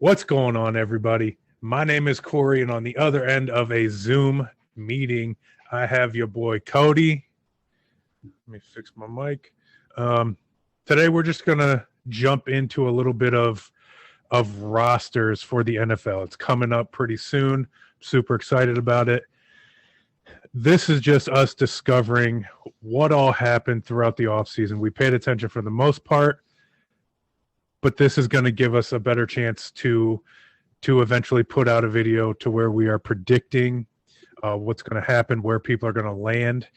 What's going on, everybody? My name is Corey, and on the other end of a Zoom meeting, I have your boy Cody. Let me fix my mic. Today, we're just going to jump into a little bit of rosters for the NFL. It's coming up pretty soon. Super excited about it. This is just us discovering what all happened throughout the offseason. We paid attention for the most part, but this is going to give us a better chance to eventually put out a video to where we are predicting what's going to happen, where people are going to land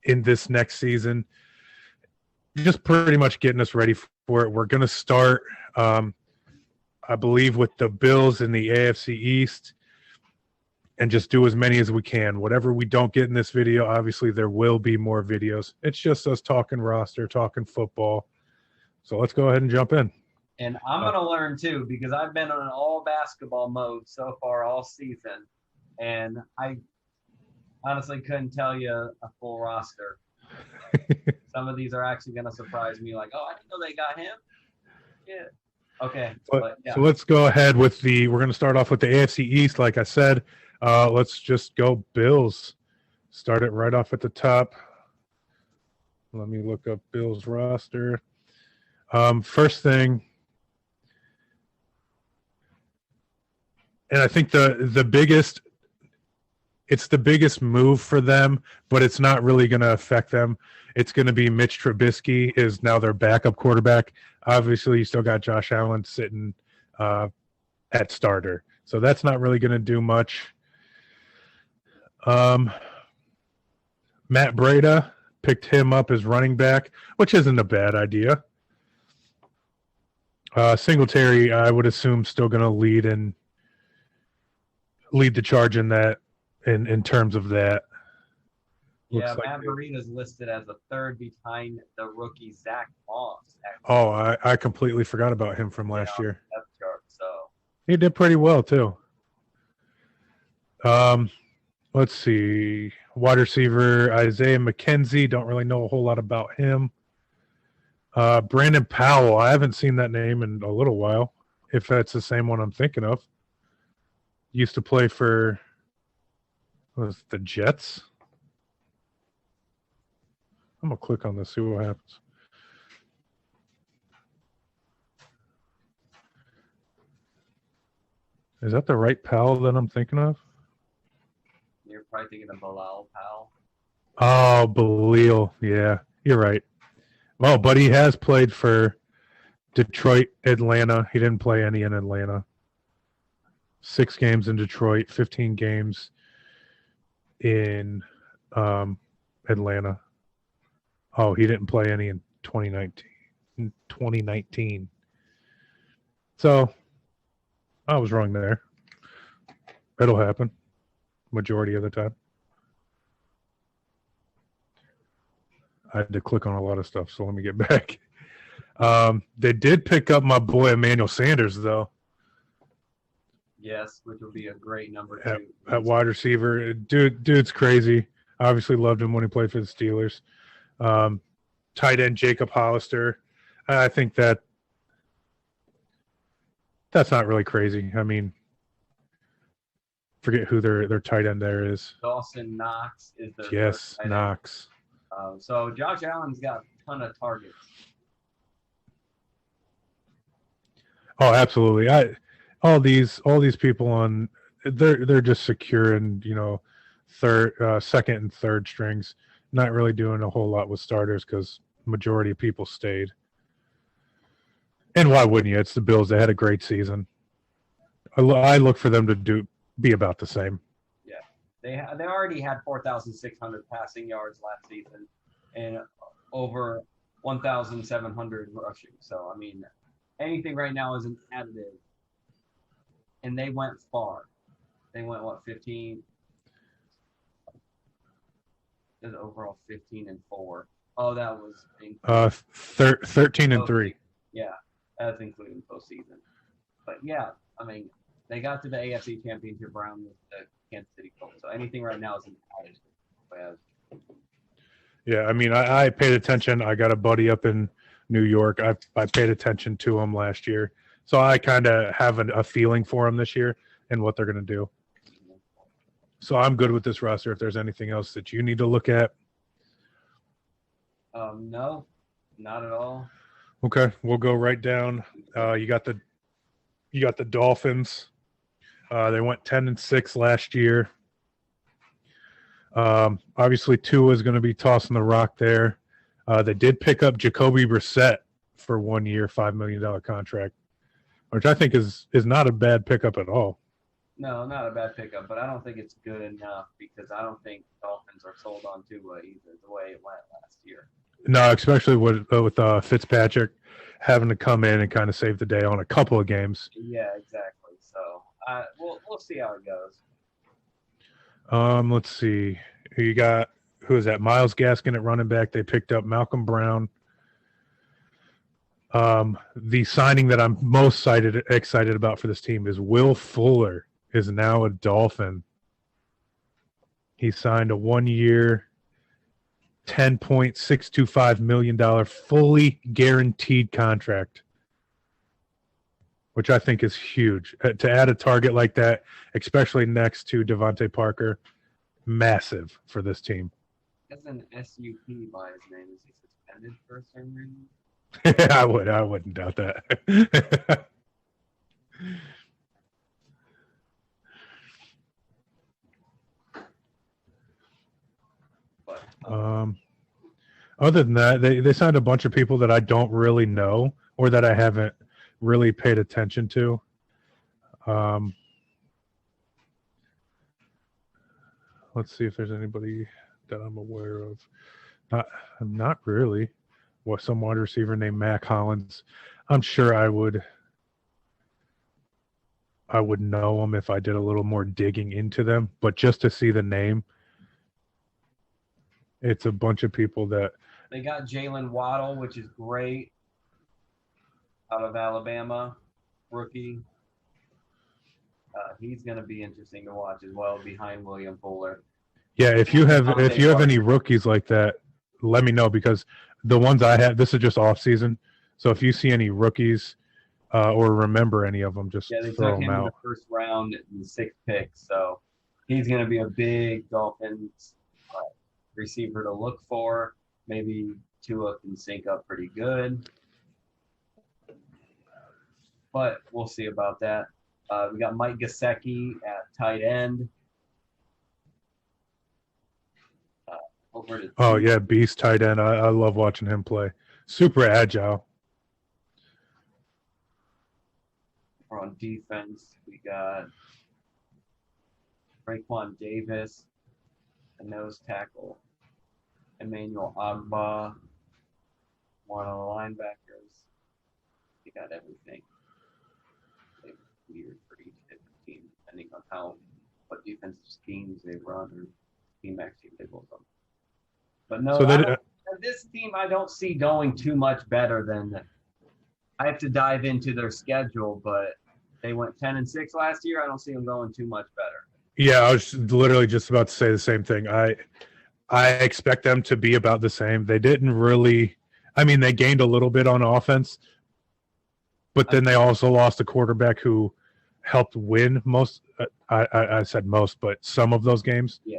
in this next season. Just pretty much getting us ready for it. We're going to start, I believe, with the Bills in the AFC East and just do as many as we can. Whatever we don't get in this video, obviously there will be more videos. It's just us talking roster, talking football. So let's go ahead and jump in. And I'm going to learn too, because I've been on an all basketball mode so far all season. And I honestly couldn't tell you a full roster. Some of these are actually going to surprise me. Like, oh, I didn't know they got him. Yeah. Okay. So let's go ahead with we're going to start off with the AFC East. Like I said, let's just go Bills. Start it right off at the top. Let me look up Bills roster. First thing, and I think the biggest move for them, but it's not really going to affect them. It's going to be Mitch Trubisky is now their backup quarterback. Obviously, you still got Josh Allen sitting at starter, so that's not really going to do much. Matt Breida picked him up as running back, which isn't a bad idea. Singletary, I would assume, still going to lead the charge in that, in terms of that. Yeah, Matt Breida is listed as a third behind the rookie Zach Moss. Oh, I completely forgot about him from last year. Depth chart, so he did pretty well too. Let's see, wide receiver Isaiah McKenzie. Don't really know a whole lot about him. Brandon Powell, I haven't seen that name in a little while, if that's the same one I'm thinking of. Used to play for the Jets. I'm going to click on this, see what happens. Is that the right Powell that I'm thinking of? You're probably thinking of Bilal Powell. Oh, Ballin. Yeah, you're right. Well, but he has played for Detroit, Atlanta. He didn't play any in Atlanta. 6 games in Detroit, 15 games in Atlanta. Oh, he didn't play any in 2019. So I was wrong there. It'll happen majority of the time. I had to click on a lot of stuff, so let me get back. They did pick up my boy Emmanuel Sanders, though. Yes, which would be a great number 2. At wide receiver. Dude's crazy. Obviously loved him when he played for the Steelers. Tight end Jacob Hollister. I think that's not really crazy. I mean, forget who their tight end there is. Dawson Knox is their Yes, Knox. So Josh Allen's got a ton of targets. Oh, absolutely. All these people on they're just securing, second and third strings, not really doing a whole lot with starters because majority of people stayed. And why wouldn't you? It's the Bills. They had a great season. I look for them to be about the same. They already had 4,600 passing yards last season and over 1,700 rushing. So, I mean, anything right now is an additive. And they went far. They went, 15? There's overall 15-4. Oh, that was 13-3. Yeah, that's including postseason. But, yeah, I mean, they got to the AFC Championship round with the Kansas City Colts. So anything right now is an additive. Yeah, I mean, I paid attention. I got a buddy up in New York. I paid attention to him last year. So I kind of have a feeling for them this year and what they're going to do. So I'm good with this roster. If there's anything else that you need to look at. No, not at all. Okay, we'll go right down. You got the Dolphins. They went 10-6 last year. Obviously, Tua is going to be tossing the rock there. They did pick up Jacoby Brissett for 1 year, $5 million contract, which I think is not a bad pickup at all. No, not a bad pickup, but I don't think it's good enough because I don't think Dolphins are sold on Tua either the way it went last year. No, especially with Fitzpatrick having to come in and kind of save the day on a couple of games. Yeah, exactly. So we'll see how it goes. Let's see. You got who is that? Myles Gaskin at running back. They picked up Malcolm Brown. The signing that I'm most excited about for this team is Will Fuller is now a Dolphin. He signed a 1 year, $10.625 million fully guaranteed contract, which I think is huge. To add a target like that, especially next to Devontae Parker, massive for this team. Has an SUP by his name. Is he suspended for a certain reason? I wouldn't doubt that. But other than that, they signed a bunch of people that I don't really know or that I haven't really paid attention to. Let's see if there's anybody that I'm aware of. Not really. Well, some wide receiver named Mac Hollins. I'm sure I would know them if I did a little more digging into them, but just to see the name, it's a bunch of people that they got Jalen Waddle, which is great, out of Alabama, rookie. He's going to be interesting to watch as well, behind William Fuller. Yeah, if you have any rookies like that, let me know, because the ones I have, this is just off season. So if you see any rookies or remember any of them, just they throw took them him in out. the first round in the 6th pick, so he's going to be a big Dolphins receiver to look for. Maybe Tua can sync up pretty good, but we'll see about that. We got Mike Gaseki at tight end. Oh yeah, beast tight end. I love watching him play. Super agile. On defense, we got Raekwon Davis, a nose tackle, Emmanuel Agba, one of the linebackers. We got everything. Weird for each different team, depending on what defensive schemes they run or scheme actually they will them. But no, this team I don't see going too much better than. I have to dive into their schedule, but they went 10-6 last year. I don't see them going too much better. Yeah, I was literally just about to say the same thing. I expect them to be about the same. They didn't really. I mean, they gained a little bit on offense, but then they also lost a quarterback who helped win most. I said most, but some of those games. Yeah.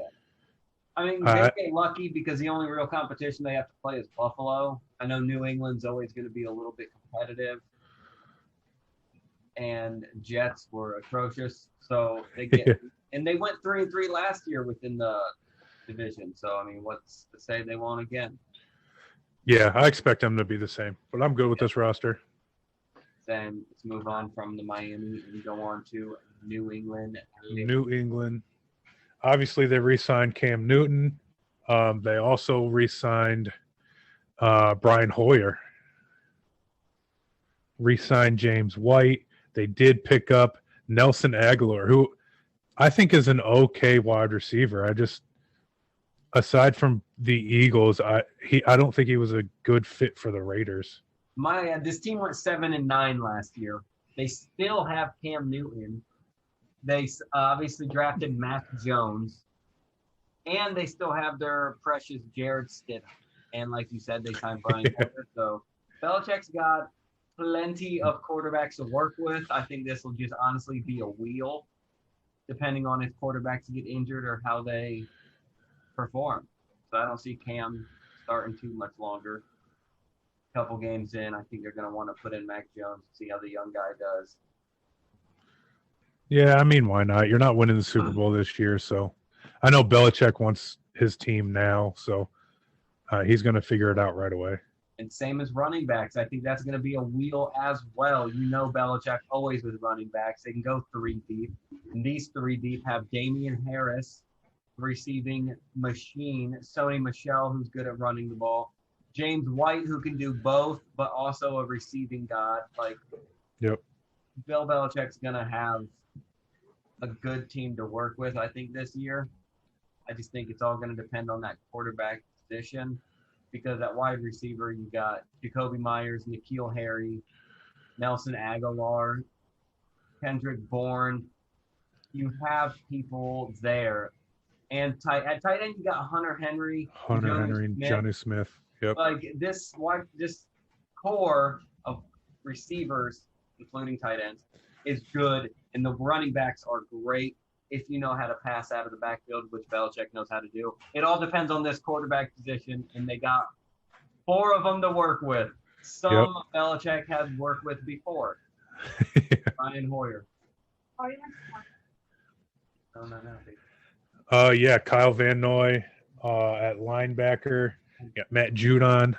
I mean, they get lucky because the only real competition they have to play is Buffalo. I know New England's always going to be a little bit competitive, and Jets were atrocious. So they get, and they went 3-3 last year within the division. So I mean, what's to say they won't again? Yeah, I expect them to be the same, but I'm good with this roster. Then let's move on from the Miami and go on to New England. New England. Obviously, they re-signed Cam Newton. They also re-signed Brian Hoyer. Re-signed James White. They did pick up Nelson Aguilar, who I think is an okay wide receiver. Aside from the Eagles, I don't think he was a good fit for the Raiders. This team went 7-9 last year. They still have Cam Newton. They obviously drafted Mac Jones, and they still have their precious Jared Stidham. And like you said, they signed Brian Hoyer. So Belichick's got plenty of quarterbacks to work with. I think this will just honestly be a wheel, depending on if quarterbacks get injured or how they perform. So I don't see Cam starting too much longer. Couple games in, I think they're going to want to put in Mac Jones and see how the young guy does. Yeah, I mean, why not? You're not winning the Super Bowl this year, so I know Belichick wants his team now, so he's going to figure it out right away. And same as running backs. I think that's going to be a wheel as well. You know Belichick always with running backs. They can go 3 deep. And these 3 deep have Damian Harris, receiving machine, Sony Michel, who's good at running the ball, James White, who can do both, but also a receiving god. Like, yep. Bill Belichick's going to have a good team to work with, I think, this year. I just think it's all going to depend on that quarterback position, because at wide receiver, you got Jacoby Myers, N'Keal Harry, Nelson Aguilar, Kendrick Bourne. You have people there. And at tight end, you got Hunter Henry, Johnny Smith. Yep. Like this core of receivers, including tight ends, is good, and the running backs are great if you know how to pass out of the backfield, which Belichick knows how to do. It all depends on this quarterback position, and they got 4 of them to work with. Some Belichick has worked with before. Ryan Hoyer. Oh, yeah. No. Yeah, Kyle Van Noy at linebacker. Got Matt Judon.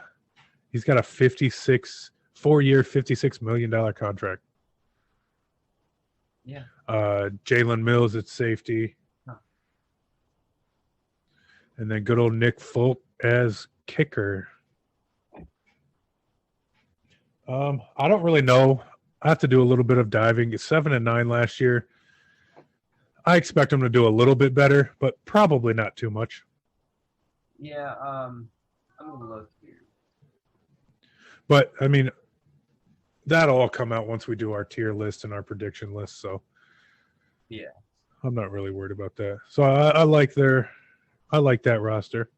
He's got a 4-year, $56 million contract. Yeah. Jalen Mills at safety. Huh. And then good old Nick Folk as kicker. I don't really know. I have to do a little bit of diving. It's 7-9 last year. I expect him to do a little bit better, but probably not too much. Yeah, I'm going to look here. But, I mean, that'll all come out once we do our tier list and our prediction list. So, yeah, I'm not really worried about that. So, I like that roster.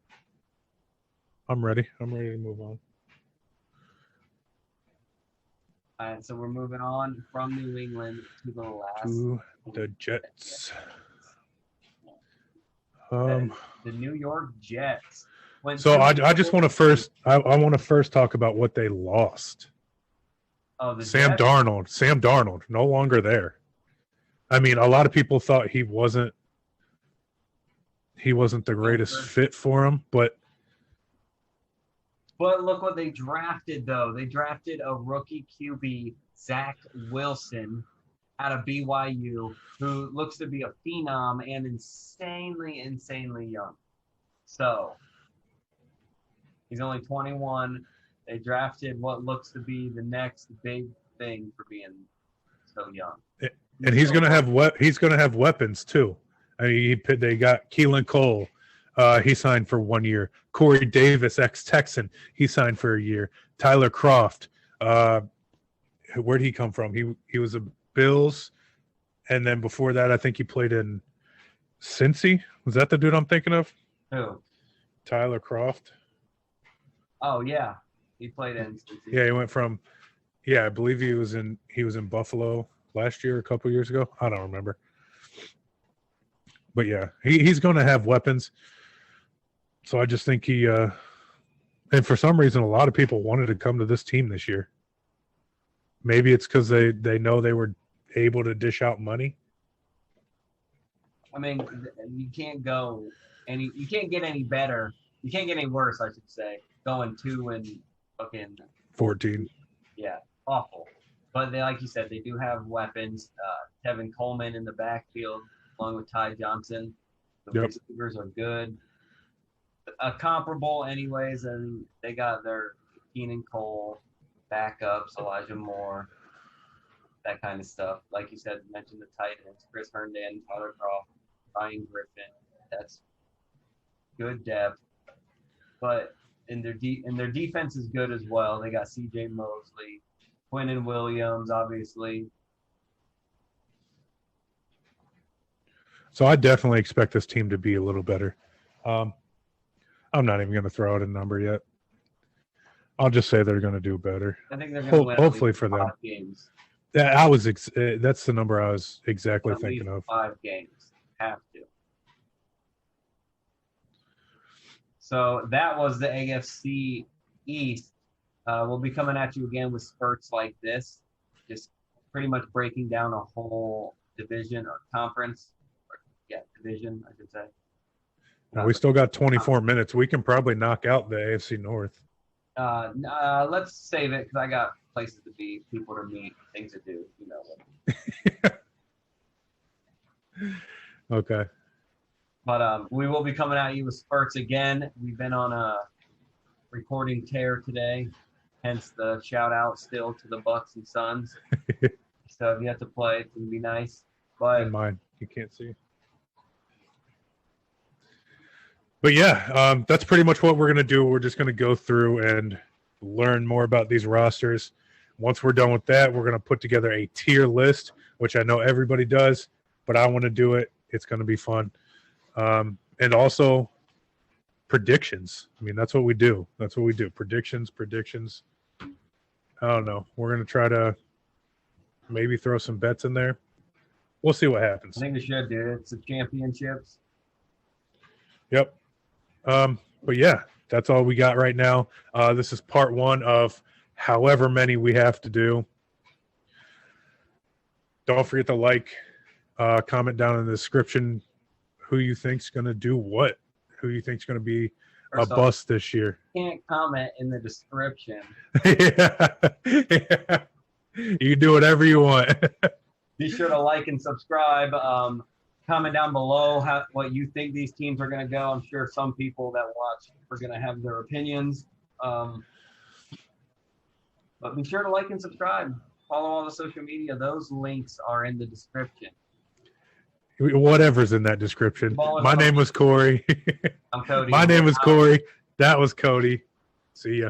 I'm ready. I'm ready to move on. All right, so we're moving on from New England to the last. To the Jets. The New York Jets. So I just want to first I want to first talk about what they lost. Oh, the Sam Jets? Darnold. Sam Darnold, no longer there. I mean, a lot of people thought he wasn't the greatest fit for him, but look what they drafted, though. They drafted a rookie QB, Zach Wilson, out of BYU, who looks to be a phenom and insanely young. So he's only 21. They drafted what looks to be the next big thing for being so young. And he's going to have weapons too. I mean, they got Keelan Cole. He signed for 1 year. Corey Davis, ex-Texan, he signed for a year. Tyler Kroft. Where'd he come from? He was a Bills, and then before that, I think he played in Cincy. Was that the dude I'm thinking of? Who? Tyler Kroft. Oh yeah, he played in Cincy. Yeah, he went from. Yeah, I believe he was in Buffalo last year, a couple years ago. I don't remember. But yeah, he's going to have weapons. So I just think and for some reason, a lot of people wanted to come to this team this year. Maybe it's because they know they were able to dish out money. I mean, you can't get any better. You can't get any worse, I should say. Going 2 and fucking 14. Yeah, awful. But like you said, they do have weapons. Tevin Coleman in the backfield, along with Ty Johnson. The receivers are good. Comparable, anyways, and they got their Keenan Cole, backups, Elijah Moore, that kind of stuff. Like you said, mentioned the tight ends, Chris Herndon, Tyler Kroft, Ryan Griffin. That's good depth. But in their defense is good as well. They got C.J. Mosley, Quinnen Williams, obviously. So I definitely expect this team to be a little better. I'm not even going to throw out a number yet. I'll just say they're going to do better. I think they're going to win Hopefully at least for them. 5 games. That's the number I was exactly At thinking least of. 5 games. Have to. So that was the AFC East. We'll be coming at you again with spurts like this, just pretty much breaking down a whole division or conference. Division, I should say. We still got 24 minutes. We can probably knock out the AFC North. Let's save it because I got places to be, people to meet, things to do. Okay. But we will be coming at you with spurts again. We've been on a recording tear today, hence the shout out still to the Bucks and Suns. So if you have to play, it's gonna be nice. But And mine, you can't see. But yeah, that's pretty much what we're going to do. We're just going to go through and learn more about these rosters. Once we're done with that, we're going to put together a tier list, which I know everybody does, but I want to do it. It's going to be fun. And also predictions. I mean, that's what we do. Predictions. I don't know. We're going to try to maybe throw some bets in there. We'll see what happens. I think we should, dude. It's the championships. Yep. But yeah, that's all we got right now. This is part 1 of however many we have to do. Don't forget to like, comment down in the description who you think's going to do what, who you think's going to be a bust this year. Can't comment in the description. Yeah. You can do whatever you want. Be sure to like and subscribe. Comment down below what you think these teams are going to go. I'm sure some people that watch are going to have their opinions. But be sure to like and subscribe. Follow all the social media. Those links are in the description. Whatever's in that description. My name was Corey. I'm Cody. My name was Corey. That was Cody. See ya.